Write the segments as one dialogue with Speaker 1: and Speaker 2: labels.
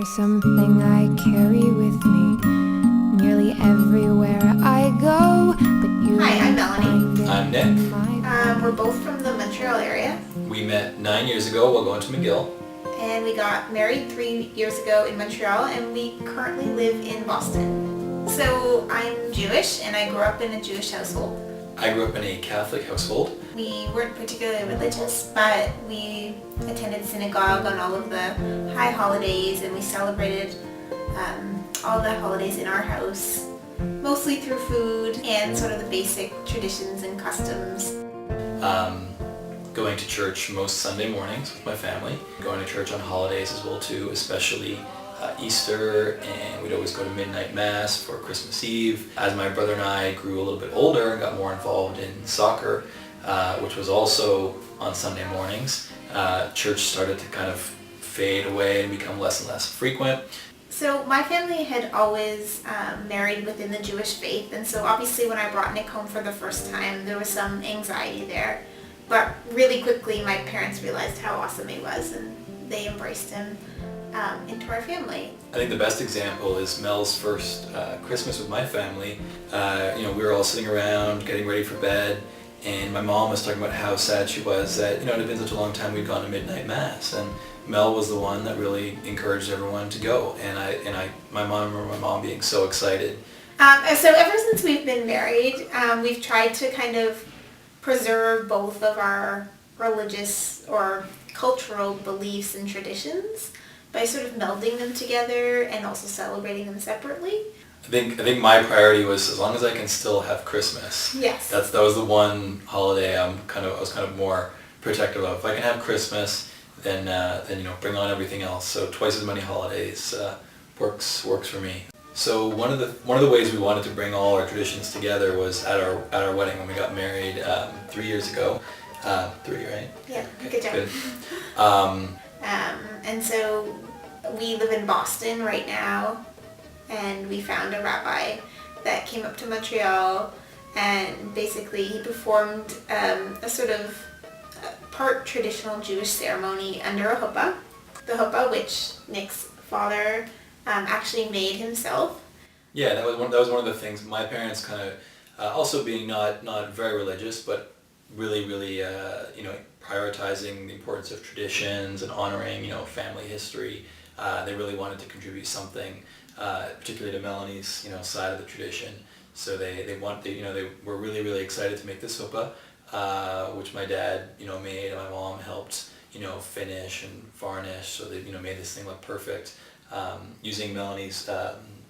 Speaker 1: You're something I carry with me nearly everywhere I go. But you
Speaker 2: Hi, I'm Melanie.
Speaker 3: I'm Nick.
Speaker 2: We're both from the Montreal area.
Speaker 3: We met 9 years ago while going to McGill.
Speaker 2: And we got married 3 years ago in Montreal, and we currently live in Boston. So I'm Jewish, and I grew up in a Jewish household.
Speaker 3: I grew up in a Catholic household.
Speaker 2: We weren't particularly religious, but we attended synagogue on all of the high holidays, and we celebrated all the holidays in our house, mostly through food and sort of the basic traditions and customs.
Speaker 3: Going to church most Sunday mornings with my family. Going to church on holidays as well too, especially Easter, and we'd always go to midnight mass for Christmas Eve. As my brother and I grew a little bit older and got more involved in soccer, which was also on Sunday mornings, church started to kind of fade away and become less and less frequent.
Speaker 2: So my family had always married within the Jewish faith, and so obviously when I brought Nick home for the first time, there was some anxiety there. But really quickly, my parents realized how awesome he was, and they embraced him into our family.
Speaker 3: I think the best example is Mel's first Christmas with my family. We were all sitting around getting ready for bed, and my mom was talking about how sad she was that it had been such a long time we'd gone to midnight mass, and Mel was the one that really encouraged everyone to go. And I remember my mom being so excited.
Speaker 2: So ever since we've been married, we've tried to kind of preserve both of our religious or cultural beliefs and traditions by sort of melding them together and also celebrating them separately.
Speaker 3: I think my priority was, as long as I can still have Christmas.
Speaker 2: Yes.
Speaker 3: That was the one holiday I was kind of more protective of. If I can have Christmas, then bring on everything else. So twice as many holidays works for me. So one of the ways we wanted to bring all our traditions together was at our wedding when we got married 3 years ago. 3, right?
Speaker 2: Yeah,
Speaker 3: Okay,
Speaker 2: good job.
Speaker 3: Good.
Speaker 2: And so we live in Boston right now, and we found a rabbi that came up to Montreal, and basically he performed a sort of part traditional Jewish ceremony under a huppah. The huppah, which Nick's father actually made himself.
Speaker 3: Yeah, that was one of the things. My parents kind of, also being not very religious, but really prioritizing the importance of traditions and honoring family history. They really wanted to contribute something, particularly to Melanie's side of the tradition. So they were really excited to make this huppah, which my dad made, and my mom helped finish and varnish. So they made this thing look perfect. Using Melanie's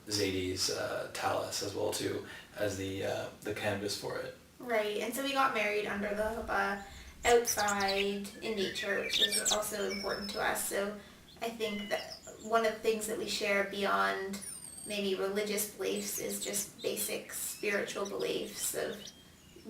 Speaker 3: Zadie's talus as well too as the canvas for it.
Speaker 2: Right, and so we got married under the huppah outside in nature, which is also important to us. So I think that one of the things that we share beyond maybe religious beliefs is just basic spiritual beliefs of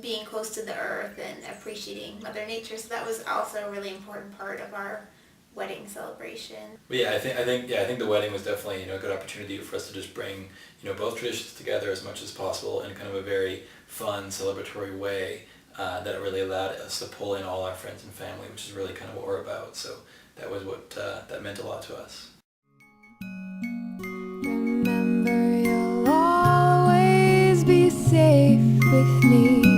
Speaker 2: being close to the earth and appreciating Mother Nature. So that was also a really important part of our wedding celebration.
Speaker 3: But yeah, I think the wedding was definitely a good opportunity for us to just bring both traditions together as much as possible in kind of a very fun, celebratory way that really allowed us to pull in all our friends and family, which is really kind of what we're about. So that was what that meant a lot to us.
Speaker 1: Remember, you'll always be safe with me.